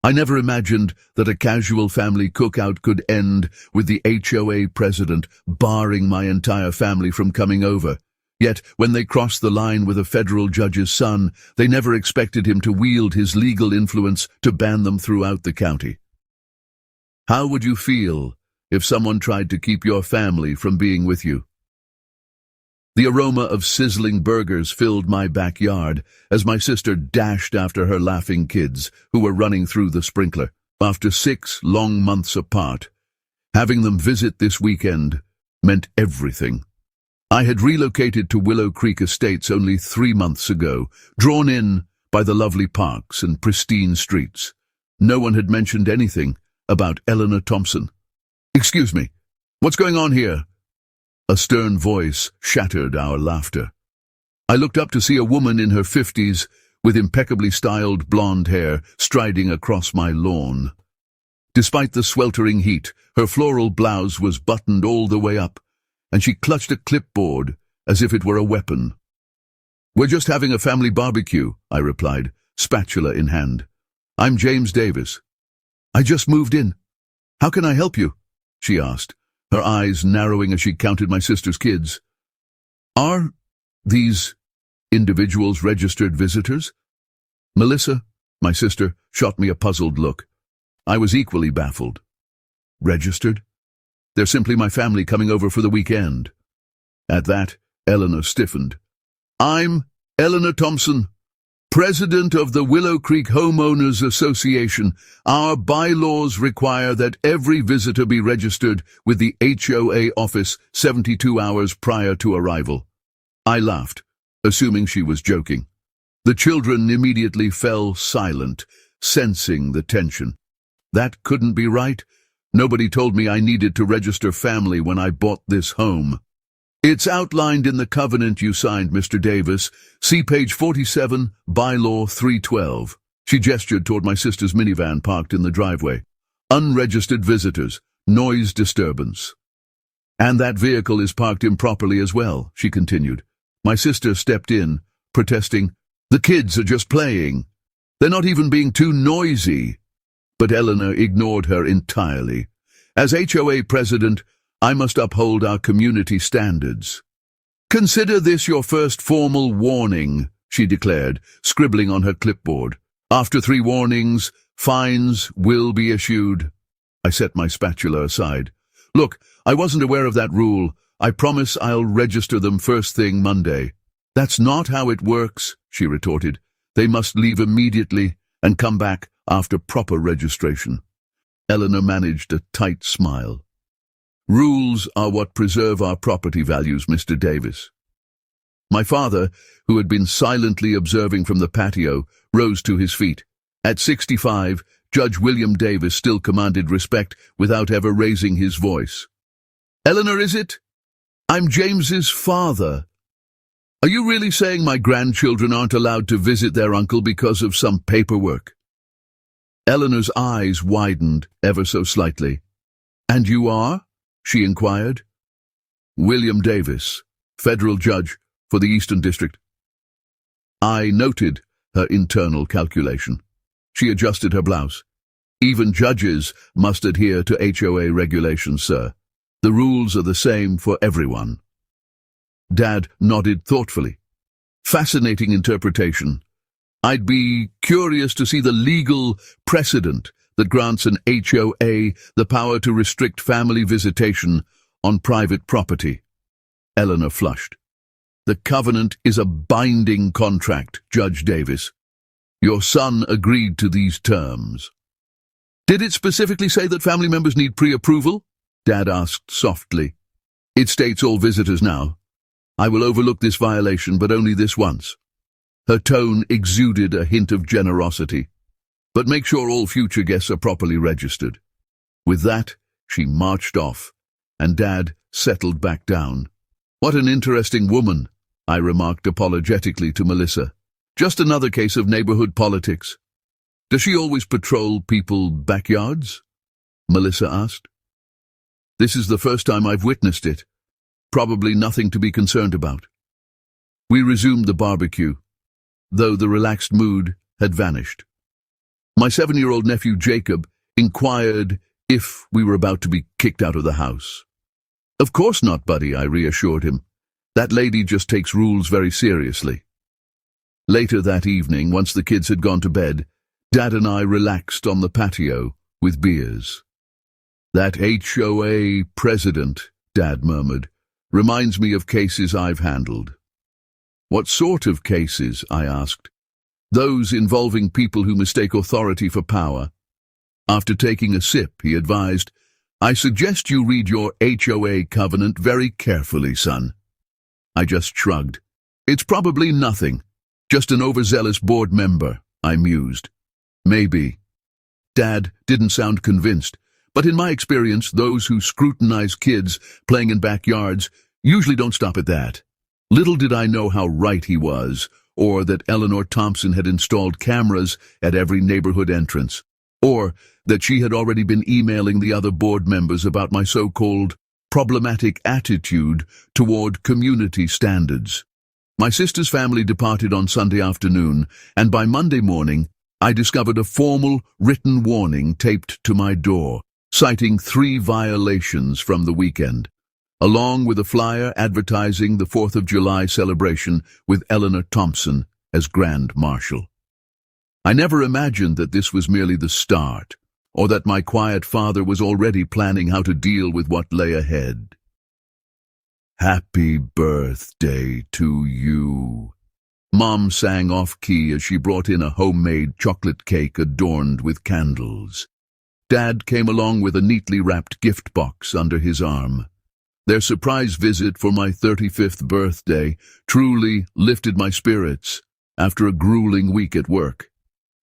I never imagined that a casual family cookout could end with the HOA president barring my entire family from coming over. Yet, when they crossed the line with a federal judge's son, they never expected him to wield his legal influence to ban them throughout the county. How would you feel if someone tried to keep your family from being with you? The aroma of sizzling burgers filled my backyard as my sister dashed after her laughing kids who were running through the sprinkler. After 6 long months apart, having them visit this weekend meant everything. I had relocated to Willow Creek Estates only 3 months ago, drawn in by the lovely parks and pristine streets. No one had mentioned anything about Eleanor Thompson. "Excuse me, what's going on here?" A stern voice shattered our laughter. I looked up to see a woman in her 50s with impeccably styled blonde hair striding across my lawn. Despite the sweltering heat, her floral blouse was buttoned all the way up, and she clutched a clipboard as if it were a weapon. "We're just having a family barbecue," I replied, spatula in hand. "I'm James Davis. I just moved in. How can I help you?" she asked, her eyes narrowing as she counted my sister's kids. "Are these individuals registered visitors?" Melissa, my sister, shot me a puzzled look. I was equally baffled. "Registered? They're simply my family coming over for the weekend." At that, Eleanor stiffened. "I'm Eleanor Thompson, President of the Willow Creek Homeowners Association. Our bylaws require that every visitor be registered with the HOA office 72 hours prior to arrival." I laughed, assuming she was joking. The children immediately fell silent, sensing the tension. That couldn't be right. Nobody told me I needed to register family when I bought this home. "It's outlined in the covenant you signed, Mr. Davis. See page 47, Bylaw 312. She gestured toward my sister's minivan parked in the driveway. "Unregistered visitors, noise disturbance." "And that vehicle is parked improperly as well," she continued. My sister stepped in, protesting, "The kids are just playing. They're not even being too noisy." But Eleanor ignored her entirely. "As HOA president, I must uphold our community standards." "Consider this your first formal warning," she declared, scribbling on her clipboard. "After 3 warnings, fines will be issued." I set my spatula aside. "Look, I wasn't aware of that rule. I promise I'll register them first thing Monday." "That's not how it works," she retorted. "They must leave immediately and come back after proper registration." Eleanor managed a tight smile. "Rules are what preserve our property values, Mr. Davis." My father, who had been silently observing from the patio, rose to his feet. At 65, Judge William Davis still commanded respect without ever raising his voice. "Eleanor, is it? I'm James's father. Are you really saying my grandchildren aren't allowed to visit their uncle because of some paperwork?" Eleanor's eyes widened ever so slightly. "And you are?" she inquired. "William Davis, federal judge for the Eastern District." I noted her internal calculation. She adjusted her blouse. "Even judges must adhere to HOA regulations, sir. The rules are the same for everyone." Dad nodded thoughtfully. "Fascinating interpretation. I'd be curious to see the legal precedent that grants an HOA the power to restrict family visitation on private property." Eleanor flushed. "The covenant is a binding contract, Judge Davis. Your son agreed to these terms." "Did it specifically say that family members need pre-approval?" Dad asked softly. "It states all visitors now. I will overlook this violation, but only this once." Her tone exuded a hint of generosity. "But make sure all future guests are properly registered." With that, she marched off, and Dad settled back down. "What an interesting woman," I remarked apologetically to Melissa. "Just another case of neighborhood politics." "Does she always patrol people's backyards?" Melissa asked. "This is the first time I've witnessed it. Probably nothing to be concerned about." We resumed the barbecue, though the relaxed mood had vanished. My 7-year-old nephew Jacob inquired if we were about to be kicked out of the house. Of course not, buddy, I reassured him. That lady just takes rules very seriously. Later that evening, once the kids had gone to bed, Dad and I relaxed on the patio with beers. That HOA president, Dad murmured, reminds me of cases I've handled. What sort of cases? I asked. Those involving people who mistake authority for power. After taking a sip, he advised, I suggest you read your HOA covenant very carefully, son. I just shrugged. It's probably nothing. Just an overzealous board member, I mused. Maybe. Dad didn't sound convinced, but in my experience, those who scrutinize kids playing in backyards usually don't stop at that. Little did I know how right he was, or that Eleanor Thompson had installed cameras at every neighborhood entrance, or that she had already been emailing the other board members about my so-called problematic attitude toward community standards. My sister's family departed on Sunday afternoon, and by Monday morning, I discovered a formal written warning taped to my door, citing 3 violations from the weekend, along with a flyer advertising the 4th of July celebration with Eleanor Thompson as Grand Marshal. I never imagined that this was merely the start, or that my quiet father was already planning how to deal with what lay ahead. Happy birthday to you. Mom sang off-key as she brought in a homemade chocolate cake adorned with candles. Dad came along with a neatly wrapped gift box under his arm. Their surprise visit for my 35th birthday truly lifted my spirits after a grueling week at work.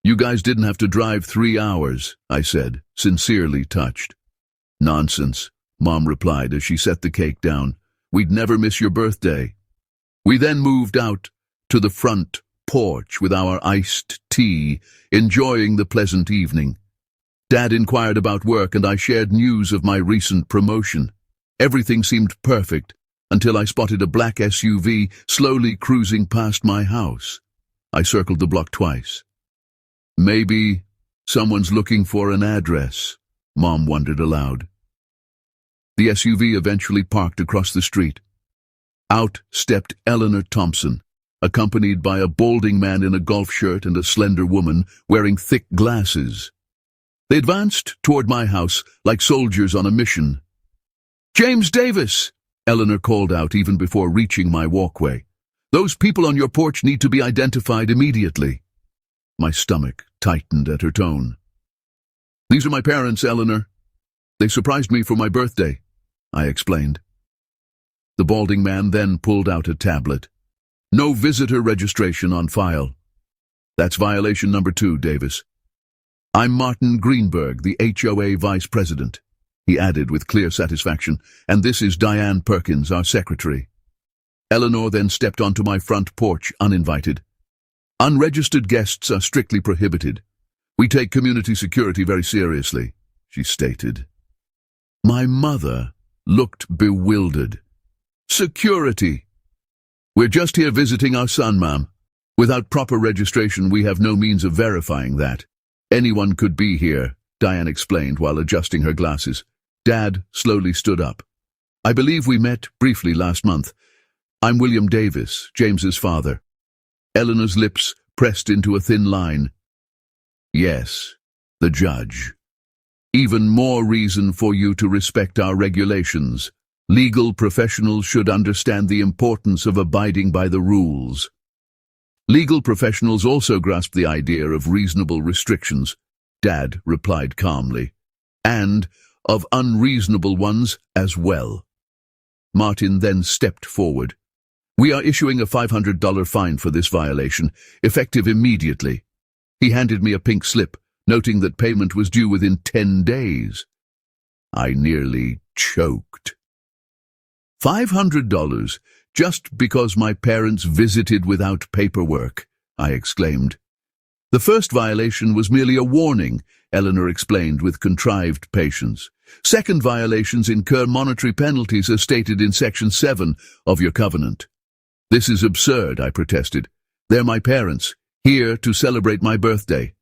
You guys didn't have to drive 3 hours, I said, sincerely touched. Nonsense, Mom replied as she set the cake down. We'd never miss your birthday. We then moved out to the front porch with our iced tea, enjoying the pleasant evening. Dad inquired about work and I shared news of my recent promotion. Everything seemed perfect until I spotted a black SUV slowly cruising past my house. I circled the block twice. Maybe someone's looking for an address, Mom wondered aloud. The SUV eventually parked across the street. Out stepped Eleanor Thompson, accompanied by a balding man in a golf shirt and a slender woman wearing thick glasses. They advanced toward my house like soldiers on a mission. James Davis, Eleanor called out even before reaching my walkway. Those people on your porch need to be identified immediately. My stomach tightened at her tone. These are my parents, Eleanor. They surprised me for my birthday, I explained. The balding man then pulled out a tablet. No visitor registration on file. That's violation number 2, Davis. I'm Martin Greenberg, the HOA vice president, he added with clear satisfaction, and this is Diane Perkins, our secretary. Eleanor then stepped onto my front porch uninvited. Unregistered guests are strictly prohibited. We take community security very seriously, she stated. My mother looked bewildered. Security? We're just here visiting our son, ma'am. Without proper registration, we have no means of verifying that. Anyone could be here, Diane explained while adjusting her glasses. Dad slowly stood up. I believe we met briefly last month. I'm William Davis, James's father. Eleanor's lips pressed into a thin line. Yes, the judge. Even more reason for you to respect our regulations. Legal professionals should understand the importance of abiding by the rules. Legal professionals also grasp the idea of reasonable restrictions, Dad replied calmly, and of unreasonable ones as well. Martin then stepped forward. We are issuing a $500 fine for this violation, effective immediately. He handed me a pink slip, noting that payment was due within 10 days. I nearly choked. $500, just because my parents visited without paperwork, I exclaimed. The first violation was merely a warning, Eleanor explained with contrived patience. Second violations incur monetary penalties as stated in Section 7 of your covenant. This is absurd, I protested. They're my parents, here to celebrate my birthday.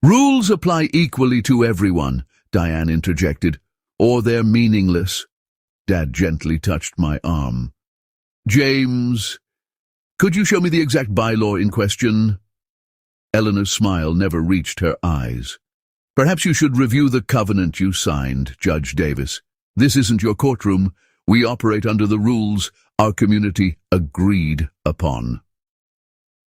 Rules apply equally to everyone, Diane interjected, or they're meaningless. Dad gently touched my arm. James, could you show me the exact bylaw in question? Eleanor's smile never reached her eyes. Perhaps you should review the covenant you signed, Judge Davis. This isn't your courtroom. We operate under the rules our community agreed upon.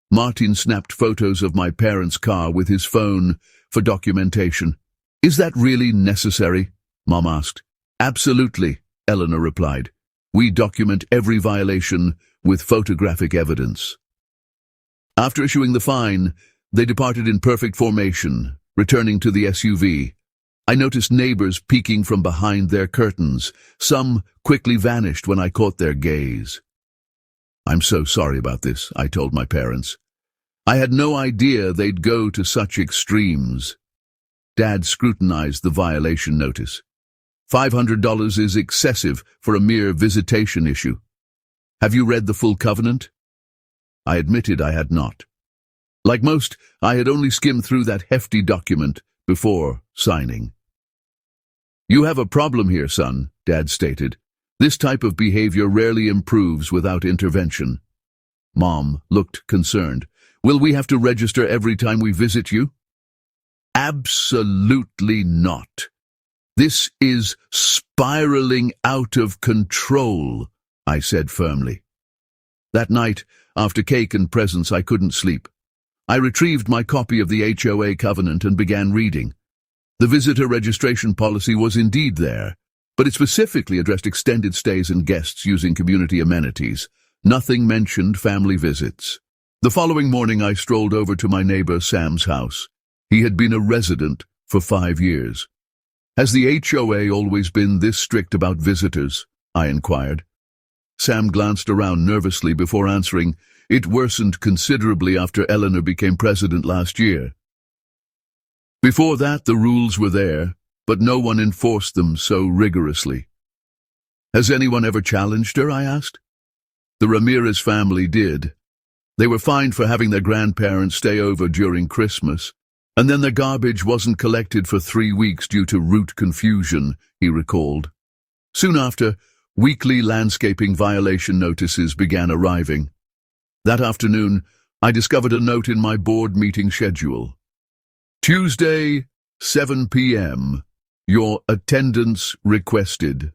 Martin snapped photos of my parents' car with his phone for documentation. Is that really necessary? Mom asked. Absolutely, Eleanor replied. We document every violation with photographic evidence. After issuing the fine, they departed in perfect formation, returning to the SUV. I noticed neighbors peeking from behind their curtains. Some quickly vanished when I caught their gaze. I'm so sorry about this, I told my parents. I had no idea they'd go to such extremes. Dad scrutinized the violation notice. $500 is excessive for a mere visitation issue. Have you read the full covenant? I admitted I had not. Like most, I had only skimmed through that hefty document before signing. You have a problem here, son, Dad stated. This type of behavior rarely improves without intervention. Mom looked concerned. Will we have to register every time we visit you? Absolutely not. This is spiraling out of control, I said firmly. That night, after cake and presents, I couldn't sleep. I retrieved my copy of the HOA covenant and began reading. The visitor registration policy was indeed there, but it specifically addressed extended stays and guests using community amenities. Nothing mentioned family visits. The following morning, I strolled over to my neighbor Sam's house. He had been a resident for 5 years. Has the HOA always been this strict about visitors? I inquired. Sam glanced around nervously before answering. It worsened considerably after Eleanor became president last year. Before that, the rules were there, but no one enforced them so rigorously. Has anyone ever challenged her? I asked. The Ramirez family did. They were fined for having their grandparents stay over during Christmas, and then their garbage wasn't collected for 3 weeks due to route confusion, he recalled. Soon after, weekly landscaping violation notices began arriving. That afternoon, I discovered a note in my board meeting schedule. Tuesday, 7 p.m. Your attendance requested.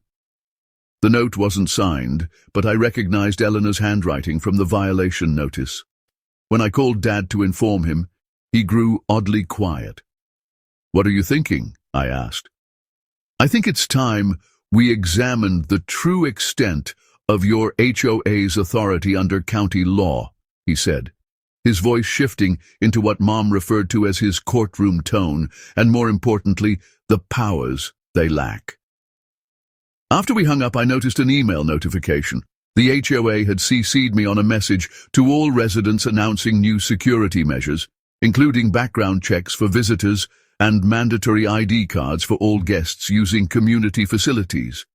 The note wasn't signed, but I recognized Eleanor's handwriting from the violation notice. When I called Dad to inform him, he grew oddly quiet. What are you thinking? I asked. I think it's time we examined the true extent of your HOA's authority under county law, he said, his voice shifting into what Mom referred to as his courtroom tone, and more importantly, the powers they lack. After we hung up, I noticed an email notification. The HOA had CC'd me on a message to all residents announcing new security measures, including background checks for visitors and mandatory ID cards for all guests using community facilities.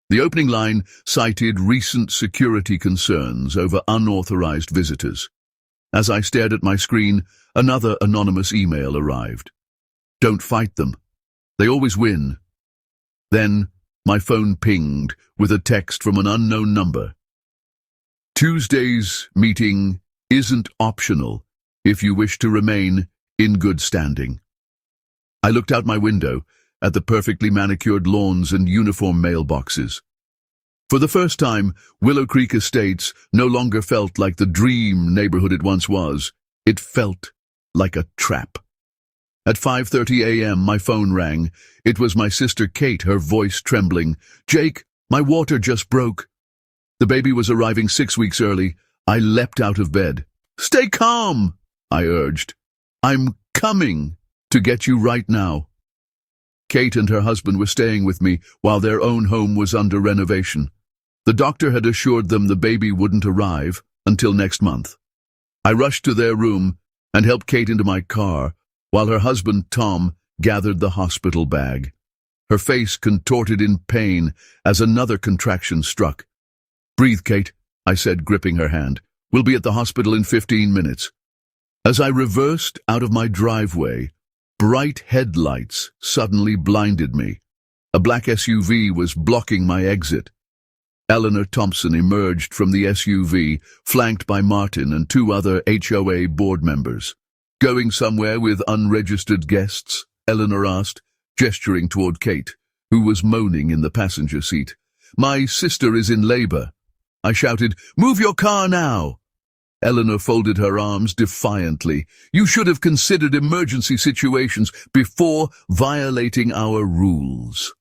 The opening line cited recent security concerns over unauthorized visitors. As I stared at my screen, another anonymous email arrived. Don't fight them. They always win. Then my phone pinged with a text from an unknown number. Tuesday's meeting isn't optional if you wish to remain in good standing. I looked out my window at the perfectly manicured lawns and uniform mailboxes. For the first time, Willow Creek Estates no longer felt like the dream neighborhood it once was. It felt like a trap. At 5:30 a.m., my phone rang. It was my sister Kate, her voice trembling. Jake, my water just broke. The baby was arriving 6 weeks early. I leapt out of bed. Stay calm, I urged. I'm coming to get you right now. Kate and her husband were staying with me while their own home was under renovation. The doctor had assured them the baby wouldn't arrive until next month. I rushed to their room and helped Kate into my car, while her husband, Tom, gathered the hospital bag. Her face contorted in pain as another contraction struck. Breathe, Kate, I said, gripping her hand. We'll be at the hospital in 15 minutes. As I reversed out of my driveway, Bright headlights suddenly blinded me. A black SUV was blocking my exit. Eleanor Thompson emerged from the SUV, flanked by Martin and two other HOA board members. "Going somewhere with unregistered guests?" Eleanor asked, gesturing toward Kate, who was moaning in the passenger seat. "My sister is in labor." I shouted, "Move your car now!" Eleanor folded her arms defiantly. "You should have considered emergency situations before violating our rules."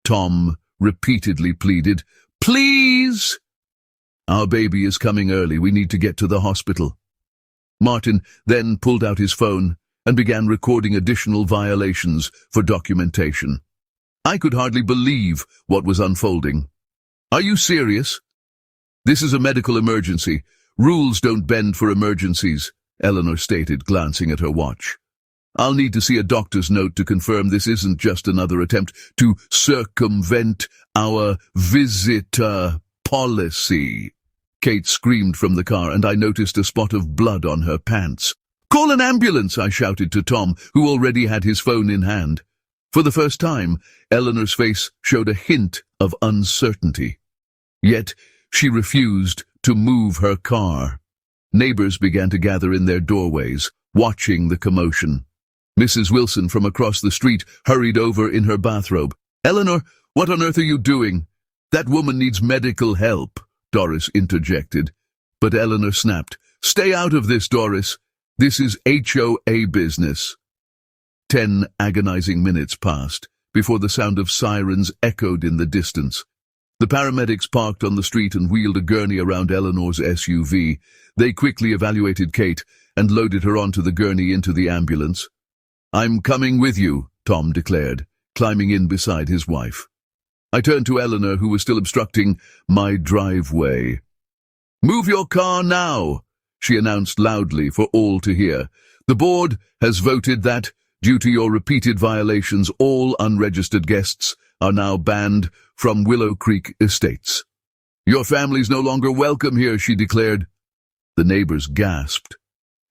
Tom repeatedly pleaded, "Please!" "Our baby is coming early. We need to get to the hospital." Martin then pulled out his phone and began recording additional violations for documentation. I could hardly believe what was unfolding. "Are you serious?" "This is a medical emergency. Rules don't bend for emergencies," Eleanor stated, glancing at her watch. "I'll need to see a doctor's note to confirm this isn't just another attempt to circumvent our visitor policy." Kate screamed from the car, and I noticed a spot of blood on her pants. "Call an ambulance!" I shouted to Tom, who already had his phone in hand. For the first time, Eleanor's face showed a hint of uncertainty. Yet she refused to move her car. Neighbors began to gather in their doorways, watching the commotion. Mrs. Wilson from across the street hurried over in her bathrobe. "Eleanor, what on earth are you doing?" "That woman needs medical help," Doris interjected. But Eleanor snapped, "Stay out of this, Doris. This is HOA business." 10 agonizing minutes passed before the sound of sirens echoed in the distance. The paramedics parked on the street and wheeled a gurney around Eleanor's SUV. They quickly evaluated Kate and loaded her onto the gurney into the ambulance. "I'm coming with you," Tom declared, climbing in beside his wife. I turned to Eleanor, who was still obstructing my driveway. "Move your car now," she announced loudly for all to hear. "The board has voted that, due to your repeated violations, all unregistered guests are now banned from Willow Creek Estates. Your family's no longer welcome here," she declared. The neighbors gasped.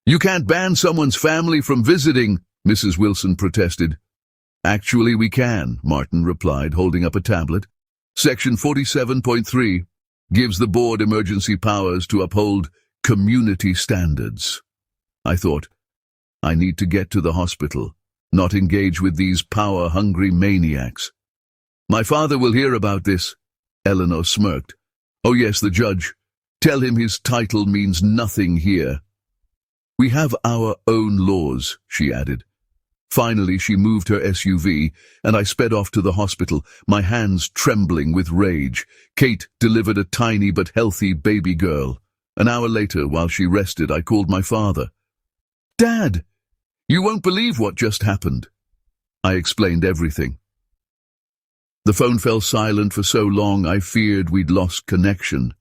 "You can't ban someone's family from visiting," Mrs. Wilson protested. "Actually, we can," Martin replied, holding up a tablet. "Section 47.3 gives the board emergency powers to uphold community standards." I thought, I need to get to the hospital, not engage with these power-hungry maniacs. "My father will hear about this," Eleanor smirked. "Oh yes, the judge. Tell him his title means nothing here." "We have our own laws," she added. Finally, she moved her SUV, and I sped off to the hospital, my hands trembling with rage. Kate delivered a tiny but healthy baby girl. An hour later, while she rested, I called my father. "Dad, you won't believe what just happened." I explained everything. The phone fell silent for so long I feared we'd lost connection.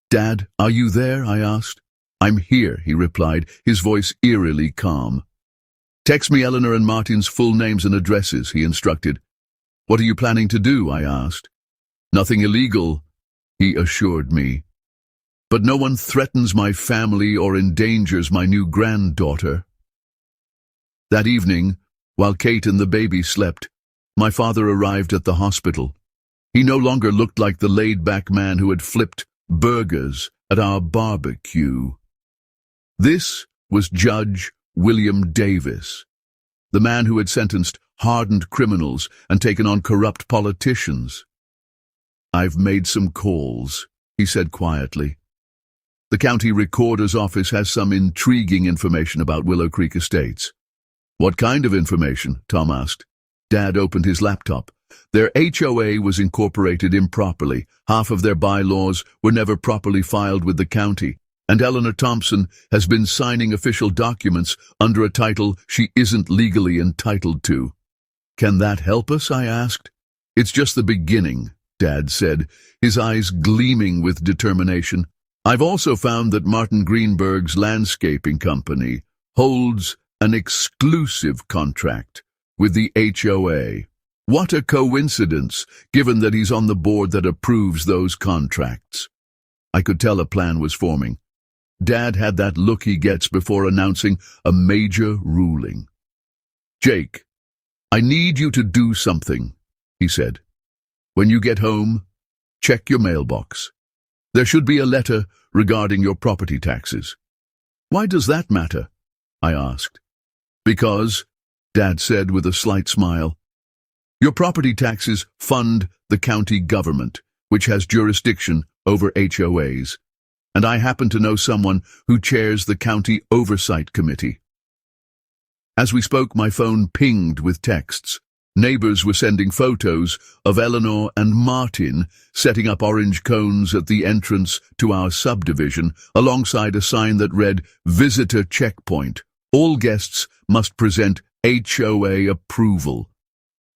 "Dad, are you there?" I asked. "I'm here," he replied, his voice eerily calm. "Text me Eleanor and Martin's full names and addresses," he instructed. "What are you planning to do?" I asked. "Nothing illegal," he assured me. "But no one threatens my family or endangers my new granddaughter." That evening, while Kate and the baby slept, my father arrived at the hospital. He no longer looked like the laid-back man who had flipped burgers at our barbecue. This was Judge William Davis, the man who had sentenced hardened criminals and taken on corrupt politicians. "I've made some calls," he said quietly. "The county recorder's office has some intriguing information about Willow Creek Estates." "What kind of information?" Tom asked. Dad opened his laptop. Their HOA was incorporated improperly. Half of their bylaws were never properly filed with the county, and Eleanor Thompson has been signing official documents under a title she isn't legally entitled to. "Can that help us?" I asked. "It's just the beginning," Dad said, his eyes gleaming with determination. "I've also found that Martin Greenberg's landscaping company holds an exclusive contract with the HOA. What a coincidence, given that he's on the board that approves those contracts." I could tell a plan was forming. Dad had that look he gets before announcing a major ruling. "Jake, I need you to do something," he said. "When you get home, check your mailbox. There should be a letter regarding your property taxes." "Why does that matter?" I asked. "Because," Dad said with a slight smile, "your property taxes fund the county government, which has jurisdiction over HOAs, and I happen to know someone who chairs the county oversight committee." As we spoke, my phone pinged with texts. Neighbors were sending photos of Eleanor and Martin setting up orange cones at the entrance to our subdivision, alongside a sign that read, "Visitor Checkpoint. All guests must present HOA approval."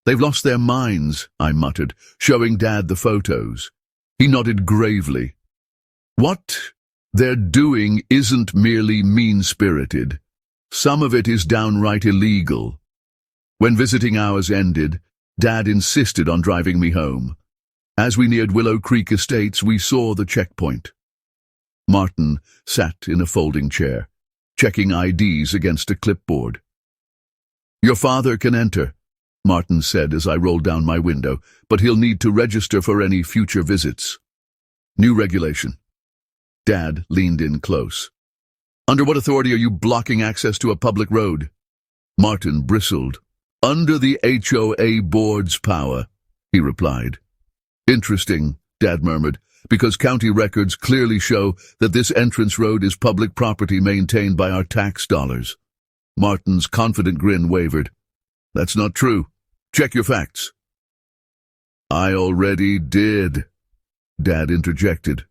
"They've lost their minds," I muttered, showing Dad the photos. He nodded gravely. "What they're doing isn't merely mean-spirited. Some of it is downright illegal." When visiting hours ended, Dad insisted on driving me home. As we neared Willow Creek Estates, we saw the checkpoint. Martin sat in a folding chair, checking IDs against a clipboard. "Your father can enter," Martin said as I rolled down my window, "but he'll need to register for any future visits." "New regulation." Dad leaned in close. "Under what authority are you blocking access to a public road?" Martin bristled. "Under the HOA board's power," he replied. "Interesting," Dad murmured, "because county records clearly show that this entrance road is public property maintained by our tax dollars." Martin's confident grin wavered. "That's not true. Check your facts." "I already did," Dad interjected.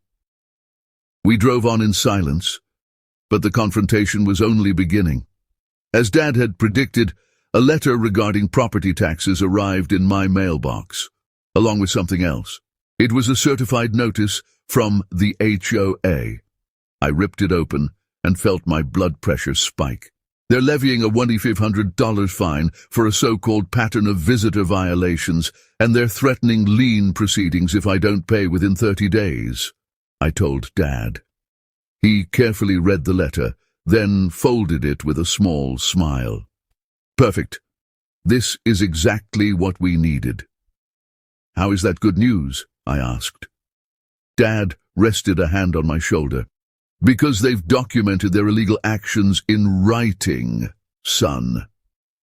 We drove on in silence, but the confrontation was only beginning. As Dad had predicted, a letter regarding property taxes arrived in my mailbox, along with something else. It was a certified notice from the HOA. I ripped it open and felt my blood pressure spike. They're levying a $2,500 fine for a so-called pattern of visitor violations, and they're threatening lien proceedings if I don't pay within 30 days, I told Dad. He carefully read the letter, then folded it with a small smile. "Perfect. This is exactly what we needed." "How is that good news?" I asked. Dad rested a hand on my shoulder. "Because they've documented their illegal actions in writing, son.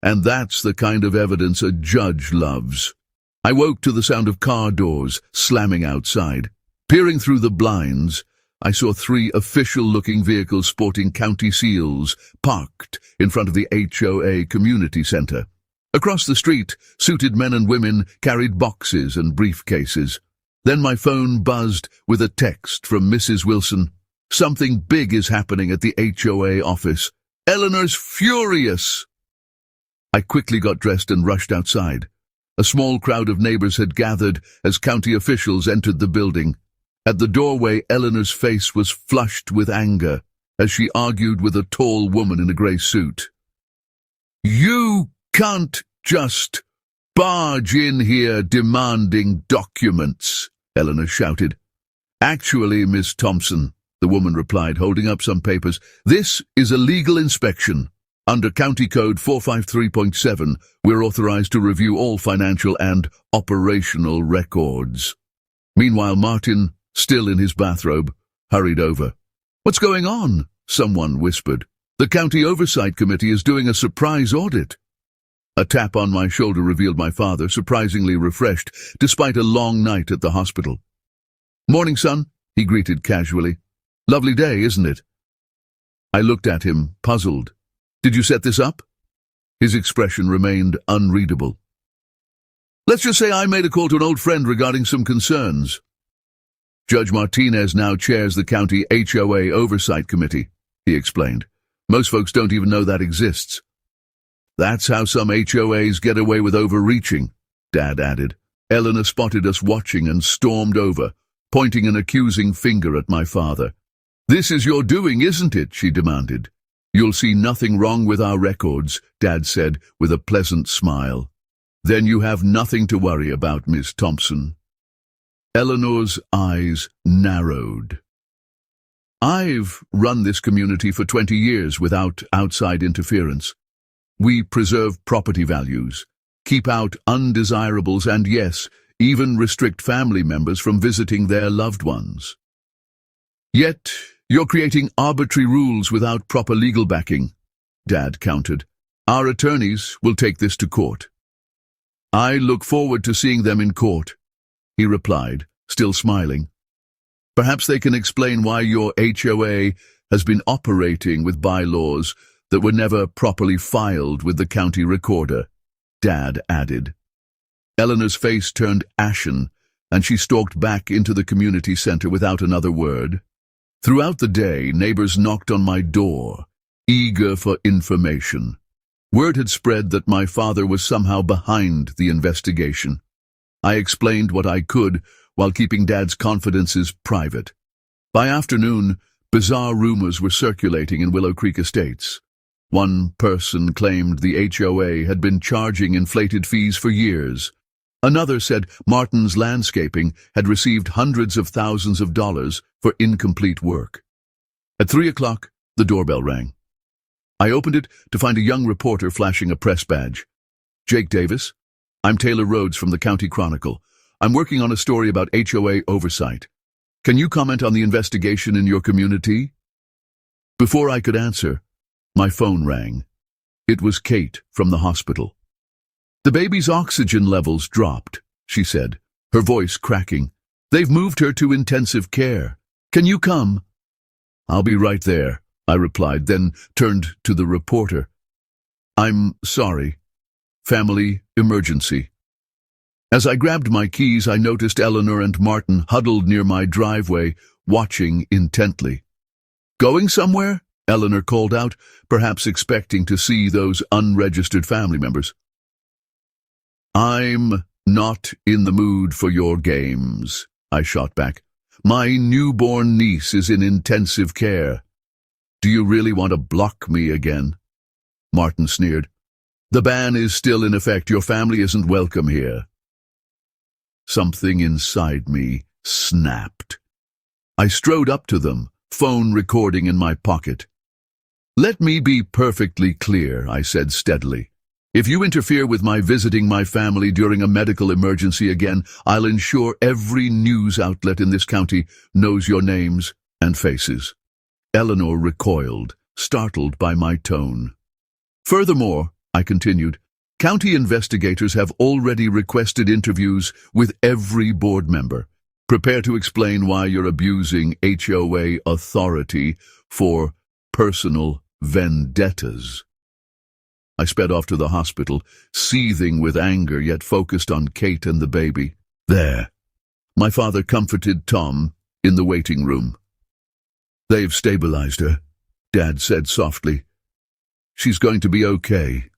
And that's the kind of evidence a judge loves." I woke to the sound of car doors slamming outside. Peering through the blinds, I saw 3 official-looking vehicles sporting county seals parked in front of the HOA community center. Across the street, suited men and women carried boxes and briefcases. Then my phone buzzed with a text from Mrs. Wilson. "Something big is happening at the HOA office. Eleanor's furious." I quickly got dressed and rushed outside. A small crowd of neighbors had gathered as county officials entered the building. At the doorway, Eleanor's face was flushed with anger as she argued with a tall woman in a grey suit. "You can't just barge in here demanding documents," Eleanor shouted. "Actually, Miss Thompson," the woman replied, holding up some papers, "this is a legal inspection. Under County Code 453.7, we're authorized to review all financial and operational records." Meanwhile, Martin, still in his bathrobe, hurried over. "What's going on?" someone whispered. "The County Oversight Committee is doing a surprise audit." A tap on my shoulder revealed my father, surprisingly refreshed, despite a long night at the hospital. "Morning, son," he greeted casually. "Lovely day, isn't it?" I looked at him, puzzled. "Did you set this up?" His expression remained unreadable. "Let's just say I made a call to an old friend regarding some concerns." "Judge Martinez now chairs the county HOA Oversight Committee," he explained. "Most folks don't even know that exists." "That's how some HOAs get away with overreaching," Dad added. Eleanor spotted us watching and stormed over, pointing an accusing finger at my father. "This is your doing, isn't it?" she demanded. "You'll see nothing wrong with our records," Dad said with a pleasant smile. "Then you have nothing to worry about, Miss Thompson." Eleanor's eyes narrowed. "I've run this community for 20 years without outside interference. We preserve property values, keep out undesirables, and yes, even restrict family members from visiting their loved ones. Yet, you're creating arbitrary rules without proper legal backing, Dad countered. Our attorneys will take this to court. I look forward to seeing them in court, he replied, still smiling. Perhaps they can explain why your HOA has been operating with bylaws that were never properly filed with the county recorder, Dad added. Eleanor's face turned ashen, and she stalked back into the community center without another word. Throughout the day, neighbors knocked on my door, eager for information. Word had spread that my father was somehow behind the investigation. I explained what I could while keeping Dad's confidences private. By afternoon, bizarre rumors were circulating in Willow Creek Estates. One person claimed the HOA had been charging inflated fees for years. Another said Martin's Landscaping had received hundreds of thousands of dollars for incomplete work. At 3 o'clock, the doorbell rang. I opened it to find a young reporter flashing a press badge. Jake Davis, I'm Taylor Rhodes from the County Chronicle. I'm working on a story about HOA oversight. Can you comment on the investigation in your community? Before I could answer, my phone rang. It was Kate from the hospital. The baby's oxygen levels dropped, she said, her voice cracking. They've moved her to intensive care. Can you come? I'll be right there, I replied, then turned to the reporter. I'm sorry. Family emergency. As I grabbed my keys, I noticed Eleanor and Martin huddled near my driveway, watching intently. Going somewhere? Eleanor called out, perhaps expecting to see those unregistered family members. I'm not in the mood for your games, I shot back. My newborn niece is in intensive care. Do you really want to block me again? Martin sneered. The ban is still in effect. Your family isn't welcome here. Something inside me snapped. I strode up to them, phone recording in my pocket. Let me be perfectly clear, I said steadily. If you interfere with my visiting my family during a medical emergency again, I'll ensure every news outlet in this county knows your names and faces. Eleanor recoiled, startled by my tone. Furthermore, I continued, county investigators have already requested interviews with every board member. Prepare to explain why you're abusing HOA authority for personal vendettas. I sped off to the hospital, seething with anger yet focused on Kate and the baby. There. My father comforted Tom in the waiting room. They've stabilized her, Dad said softly. She's going to be okay.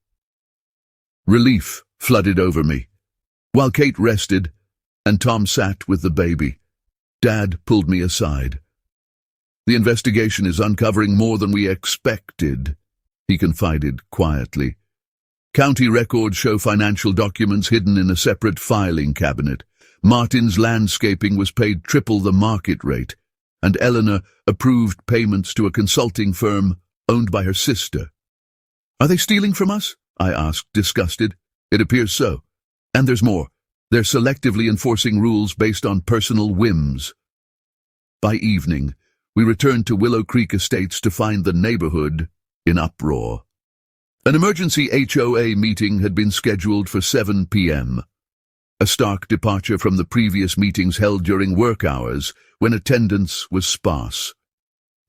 Relief flooded over me. While Kate rested and Tom sat with the baby, Dad pulled me aside. The investigation is uncovering more than we expected, he confided quietly. County records show financial documents hidden in a separate filing cabinet. Martin's Landscaping was paid triple the market rate, and Eleanor approved payments to a consulting firm owned by her sister. Are they stealing from us? I asked, disgusted. It appears so. And there's more. They're selectively enforcing rules based on personal whims. By evening, we returned to Willow Creek Estates to find the neighborhood in uproar. An emergency HOA meeting had been scheduled for 7 p.m., a stark departure from the previous meetings held during work hours when attendance was sparse.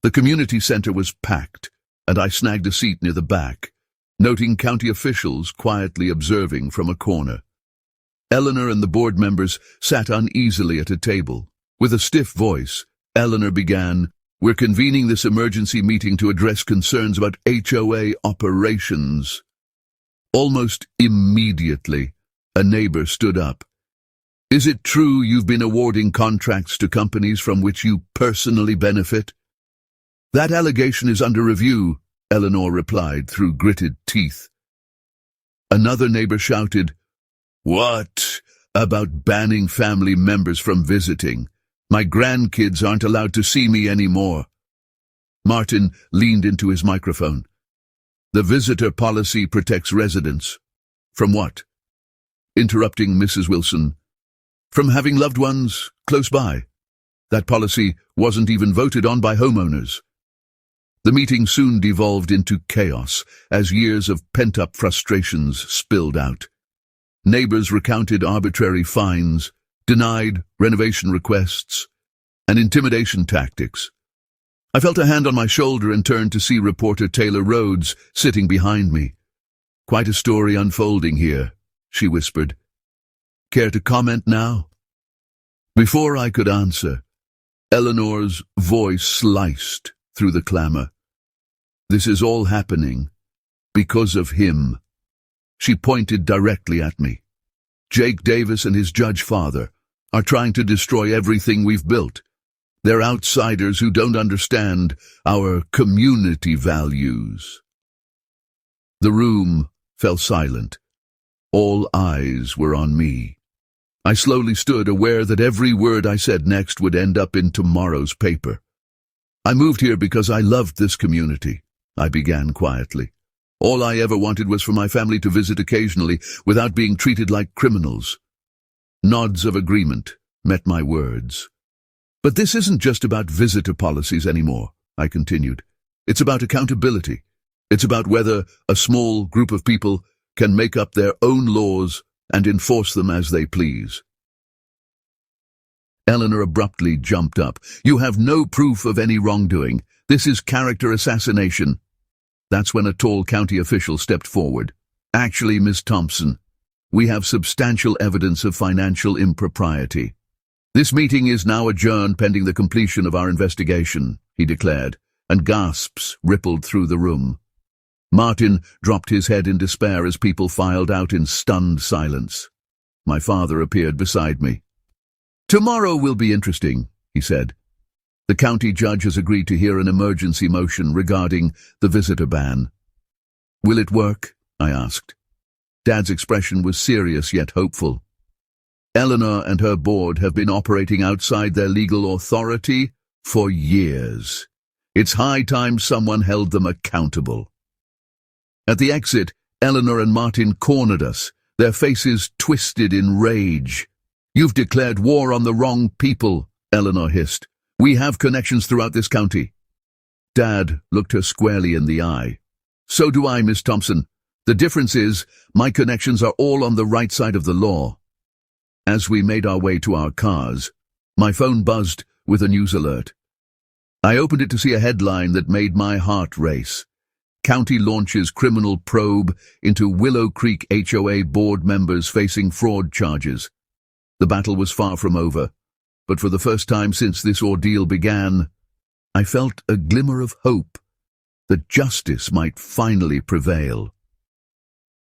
The community center was packed, and I snagged a seat near the back, noting county officials quietly observing from a corner. Eleanor and the board members sat uneasily at a table. With a stiff voice, Eleanor began, "We're convening this emergency meeting to address concerns about HOA operations." Almost immediately, a neighbor stood up. "Is it true you've been awarding contracts to companies from which you personally benefit?" "That allegation is under review," Eleanor replied through gritted teeth. Another neighbor shouted, "What about banning family members from visiting? My grandkids aren't allowed to see me anymore." Martin leaned into his microphone. The visitor policy protects residents. From what? Interrupting Mrs. Wilson. From having loved ones close by. That policy wasn't even voted on by homeowners. The meeting soon devolved into chaos as years of pent-up frustrations spilled out. Neighbors recounted arbitrary fines, denied renovation requests, and intimidation tactics. I felt a hand on my shoulder and turned to see reporter Taylor Rhodes sitting behind me. "Quite a story unfolding here," she whispered. "Care to comment now?" Before I could answer, Eleanor's voice sliced through the clamor. "This is all happening because of him." She pointed directly at me. "Jake Davis and his judge father are trying to destroy everything we've built. They're outsiders who don't understand our community values." The room fell silent. All eyes were on me. I slowly stood, aware that every word I said next would end up in tomorrow's paper. "I moved here because I loved this community," I began quietly. "All I ever wanted was for my family to visit occasionally without being treated like criminals." Nods of agreement met my words. "But this isn't just about visitor policies anymore," I continued. "It's about accountability. It's about whether a small group of people can make up their own laws and enforce them as they please." Eleanor abruptly jumped up. "You have no proof of any wrongdoing. This is character assassination." That's when a tall county official stepped forward. "Actually, Miss Thompson, we have substantial evidence of financial impropriety. This meeting is now adjourned pending the completion of our investigation," he declared, and gasps rippled through the room. Martin dropped his head in despair as people filed out in stunned silence. My father appeared beside me. "Tomorrow will be interesting," he said. "The county judge has agreed to hear an emergency motion regarding the visitor ban." "Will it work?" I asked. Dad's expression was serious yet hopeful. "Eleanor and her board have been operating outside their legal authority for years. It's high time someone held them accountable." At the exit, Eleanor and Martin cornered us, their faces twisted in rage. "You've declared war on the wrong people," Eleanor hissed. "We have connections throughout this county." Dad looked her squarely in the eye. "So do I, Miss Thompson. The difference is, my connections are all on the right side of the law." As we made our way to our cars, my phone buzzed with a news alert. I opened it to see a headline that made my heart race. "County launches criminal probe into Willow Creek HOA board members facing fraud charges." The battle was far from over, but for the first time since this ordeal began, I felt a glimmer of hope that justice might finally prevail.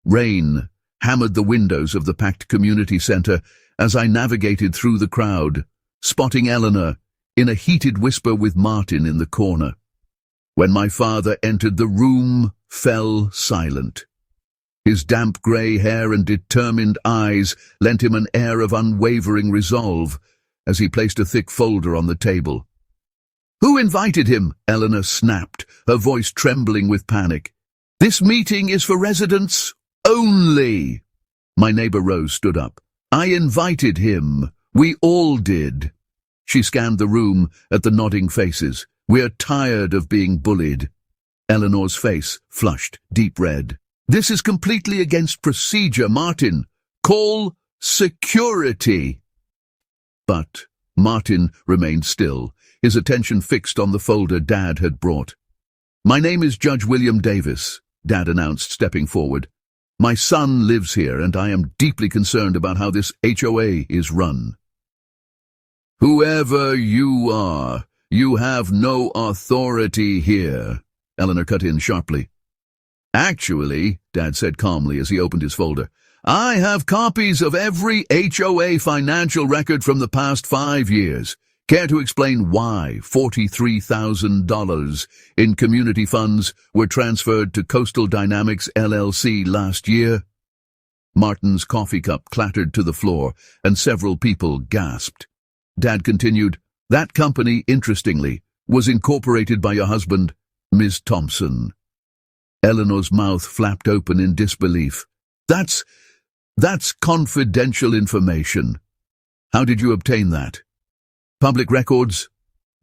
Rain hammered the windows of the packed community center as I navigated through the crowd, spotting Eleanor in a heated whisper with Martin in the corner. When my father entered, the room fell silent. His damp grey hair and determined eyes lent him an air of unwavering resolve as he placed a thick folder on the table. "Who invited him?" Eleanor snapped, her voice trembling with panic. "This meeting is for residents only." My neighbor Rose stood up. "I invited him. We all did." She scanned the room at the nodding faces. "We're tired of being bullied." Eleanor's face flushed deep red. "This is completely against procedure, Martin. Call security." But Martin remained still, his attention fixed on the folder Dad had brought. "My name is Judge William Davis," Dad announced, stepping forward. "My son lives here, and I am deeply concerned about how this HOA is run." "Whoever you are, you have no authority here," Eleanor cut in sharply. "Actually," Dad said calmly as he opened his folder, "I have copies of every HOA financial record from the past 5 years. Care to explain why $43,000 in community funds were transferred to Coastal Dynamics LLC last year?" Martin's coffee cup clattered to the floor, and several people gasped. Dad continued, "That company, interestingly, was incorporated by your husband, Ms. Thompson." Eleanor's mouth flapped open in disbelief. That's confidential information. How did you obtain that? Public records?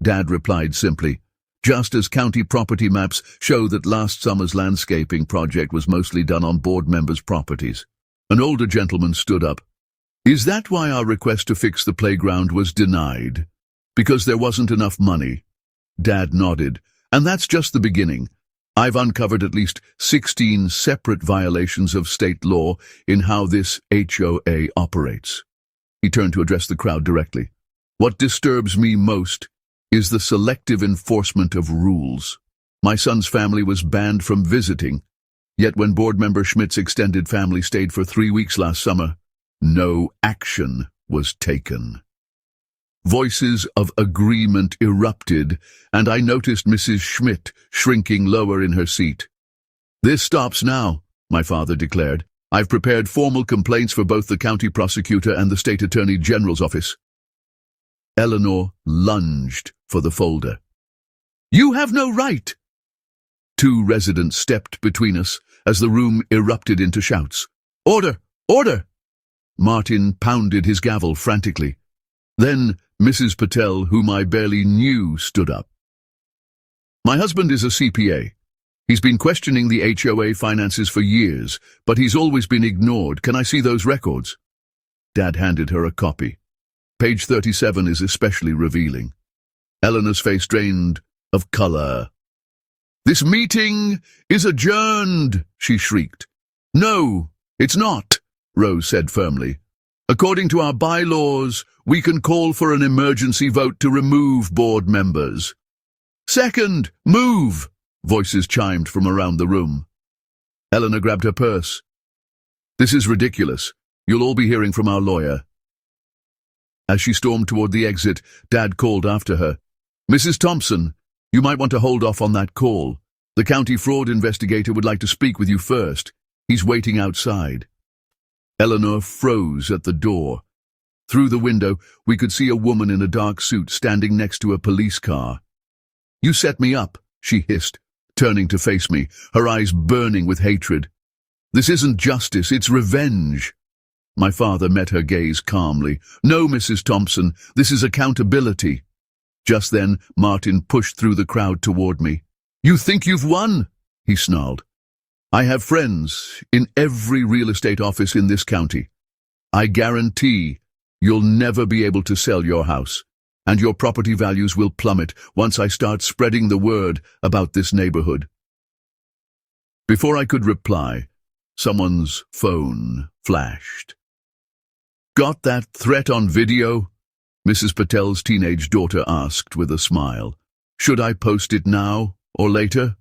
Dad replied simply. Just as county property maps show that last summer's landscaping project was mostly done on board members' properties. An older gentleman stood up. Is that why our request to fix the playground was denied? Because there wasn't enough money? Dad nodded. And that's just the beginning. I've uncovered at least 16 separate violations of state law in how this HOA operates. He turned to address the crowd directly. What disturbs me most is the selective enforcement of rules. My son's family was banned from visiting, yet when board member Schmidt's extended family stayed for 3 weeks last summer, no action was taken. Voices of agreement erupted, and I noticed Mrs. Schmidt shrinking lower in her seat. This stops now, my father declared. I've prepared formal complaints for both the county prosecutor and the state attorney general's office. Eleanor lunged for the folder. You have no right! 2 residents stepped between us as the room erupted into shouts. Order! Order! Martin pounded his gavel frantically. Then Mrs. Patel, whom I barely knew, stood up. My husband is a CPA. He's been questioning the HOA finances for years, but he's always been ignored. Can I see those records? Dad handed her a copy. Page 37 is especially revealing. Eleanor's face drained of color. This meeting is adjourned, she shrieked. No, it's not, Rose said firmly. According to our bylaws, we can call for an emergency vote to remove board members. Second, move, voices chimed from around the room. Eleanor grabbed her purse. This is ridiculous. You'll all be hearing from our lawyer. As she stormed toward the exit, Dad called after her. Mrs. Thompson, you might want to hold off on that call. The county fraud investigator would like to speak with you first. He's waiting outside. Eleanor froze at the door. Through the window, we could see a woman in a dark suit standing next to a police car. You set me up, she hissed, turning to face me, her eyes burning with hatred. This isn't justice, it's revenge. My father met her gaze calmly. No, Mrs. Thompson, this is accountability. Just then, Martin pushed through the crowd toward me. You think you've won? He snarled. I have friends in every real estate office in this county. I guarantee you'll never be able to sell your house, and your property values will plummet once I start spreading the word about this neighborhood. Before I could reply, someone's phone flashed. Got that threat on video? Mrs. Patel's teenage daughter asked with a smile. Should I post it now or later?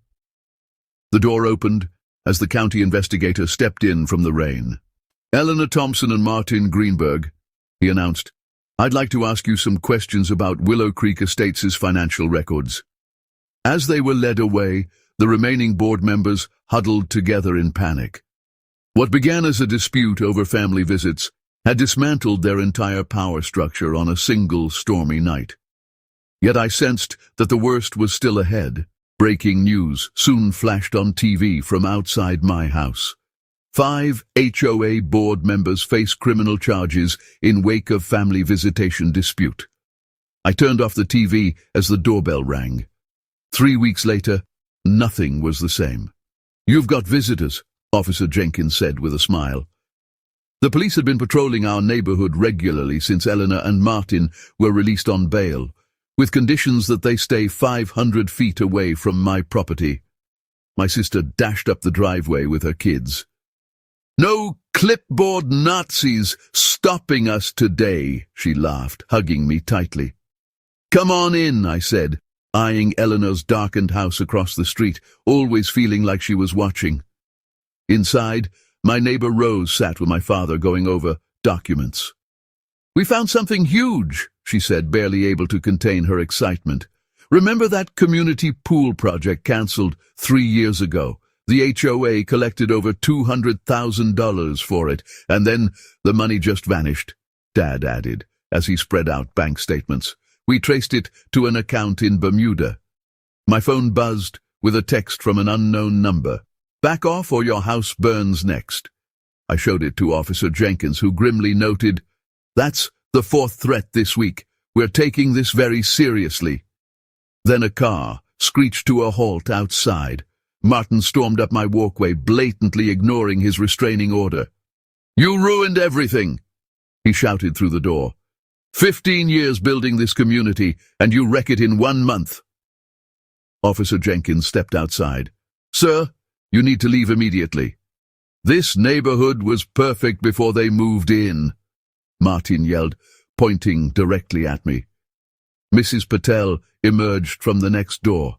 The door opened as the county investigator stepped in from the rain. Eleanor Thompson and Martin Greenberg, he announced. I'd like to ask you some questions about Willow Creek Estates' financial records. As they were led away, the remaining board members huddled together in panic. What began as a dispute over family visits had dismantled their entire power structure on a single stormy night. Yet I sensed that the worst was still ahead. Breaking news soon flashed on TV from outside my house. 5 HOA board members face criminal charges in wake of family visitation dispute. I turned off the TV as the doorbell rang. 3 weeks later, nothing was the same. You've got visitors, Officer Jenkins said with a smile. The police had been patrolling our neighborhood regularly since Eleanor and Martin were released on bail, with conditions that they stay 500 feet away from my property. My sister dashed up the driveway with her kids. No clipboard Nazis stopping us today, she laughed, hugging me tightly. Come on in, I said, eyeing Eleanor's darkened house across the street, always feeling like she was watching. Inside, my neighbor Rose sat with my father going over documents. We found something huge, she said, barely able to contain her excitement. Remember that community pool project cancelled 3 years ago? The HOA collected over $200,000 for it, and then the money just vanished, Dad added, as he spread out bank statements. We traced it to an account in Bermuda. My phone buzzed with a text from an unknown number. Back off or your house burns next. I showed it to Officer Jenkins, who grimly noted, "That's the fourth threat this week. We're taking this very seriously." Then a car screeched to a halt outside. Martin stormed up my walkway, blatantly ignoring his restraining order. "You ruined everything," he shouted through the door. 15 years building this community, and you wreck it in 1 month. Officer Jenkins stepped outside. "Sir, you need to leave immediately." "This neighborhood was perfect before they moved in," Martin yelled, pointing directly at me. Mrs. Patel emerged from the next door.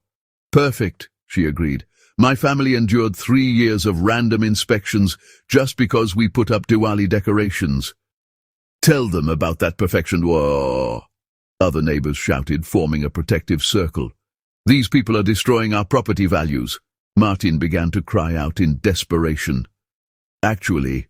"Perfect," she agreed. "My family endured 3 years of random inspections just because we put up Diwali decorations." "Tell them about that perfection." "Whoa!" Other neighbors shouted, forming a protective circle. "These people are destroying our property values." Martin began to cry out in desperation. "Actually,"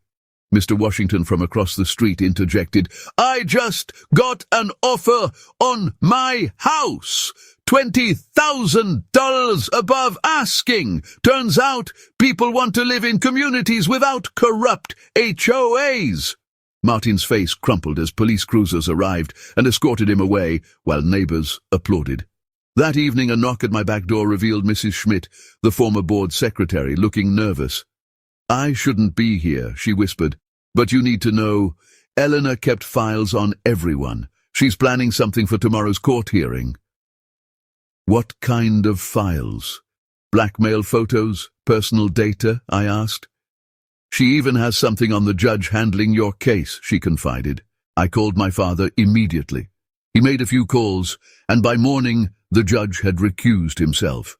Mr. Washington from across the street interjected, "I just got an offer on my house. $20,000 above asking. Turns out people want to live in communities without corrupt HOAs. Martin's face crumpled as police cruisers arrived and escorted him away, while neighbors applauded. That evening, a knock at my back door revealed Mrs. Schmidt, the former board secretary, looking nervous. "I shouldn't be here," she whispered, "but you need to know, Eleanor kept files on everyone. She's planning something for tomorrow's court hearing." "What kind of files? Blackmail photos? Personal data?" I asked. "She even has something on the judge handling your case," she confided. I called my father immediately. He made a few calls, and by morning the judge had recused himself.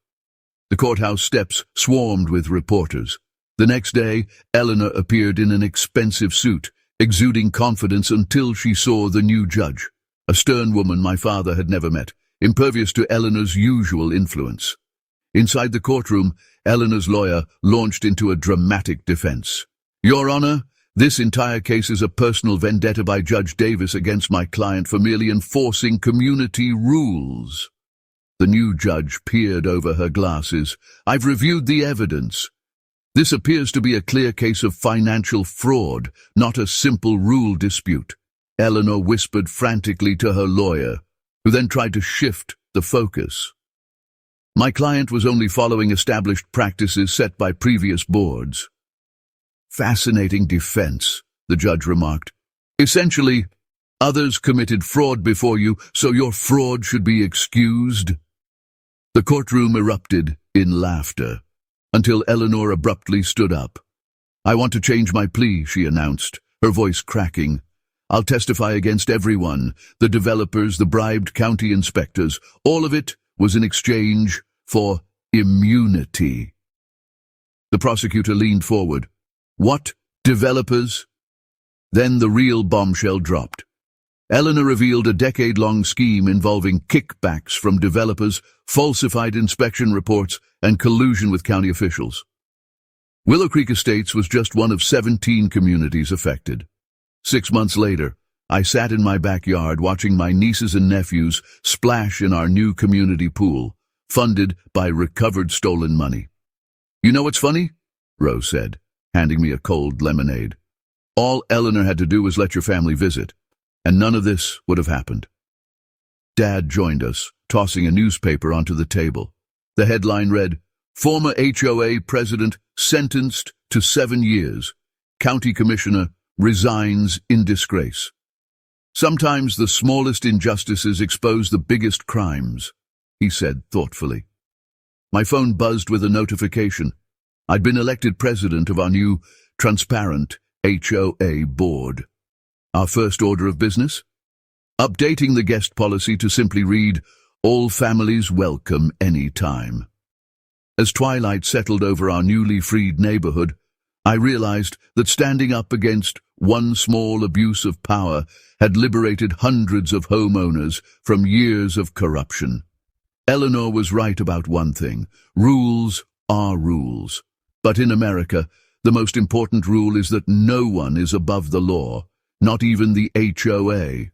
The courthouse steps swarmed with reporters. The next day, Eleanor appeared in an expensive suit, exuding confidence until she saw the new judge, a stern woman my father had never met, impervious to Eleanor's usual influence. Inside the courtroom, Eleanor's lawyer launched into a dramatic defense. "Your Honor, this entire case is a personal vendetta by Judge Davis against my client for merely enforcing community rules." The new judge peered over her glasses. "I've reviewed the evidence. This appears to be a clear case of financial fraud, not a simple rule dispute." Eleanor whispered frantically to her lawyer, who then tried to shift the focus. "My client was only following established practices set by previous boards." "Fascinating defense," the judge remarked. "Essentially, others committed fraud before you, so your fraud should be excused." The courtroom erupted in laughter, until Eleanor abruptly stood up. "I want to change my plea," she announced, her voice cracking. "I'll testify against everyone, the developers, the bribed county inspectors. All of it was in exchange for immunity." The prosecutor leaned forward. "What developers?" Then the real bombshell dropped. Eleanor revealed a decade-long scheme involving kickbacks from developers, falsified inspection reports, and collusion with county officials. Willow Creek Estates was just one of 17 communities affected. 6 months later, I sat in my backyard watching my nieces and nephews splash in our new community pool, funded by recovered stolen money. "You know what's funny?" Rose said, handing me a cold lemonade. "All Eleanor had to do was let your family visit, and none of this would have happened." Dad joined us, tossing a newspaper onto the table. The headline read, "Former HOA President Sentenced to 7 years. County Commissioner resigns in disgrace." "Sometimes the smallest injustices expose the biggest crimes," he said thoughtfully. My phone buzzed with a notification. I'd been elected president of our new, transparent HOA board. Our first order of business? Updating the guest policy to simply read, "All families welcome any time." As twilight settled over our newly freed neighborhood, I realized that standing up against one small abuse of power had liberated hundreds of homeowners from years of corruption. Eleanor was right about one thing: rules are rules. But in America, the most important rule is that no one is above the law, not even the HOA.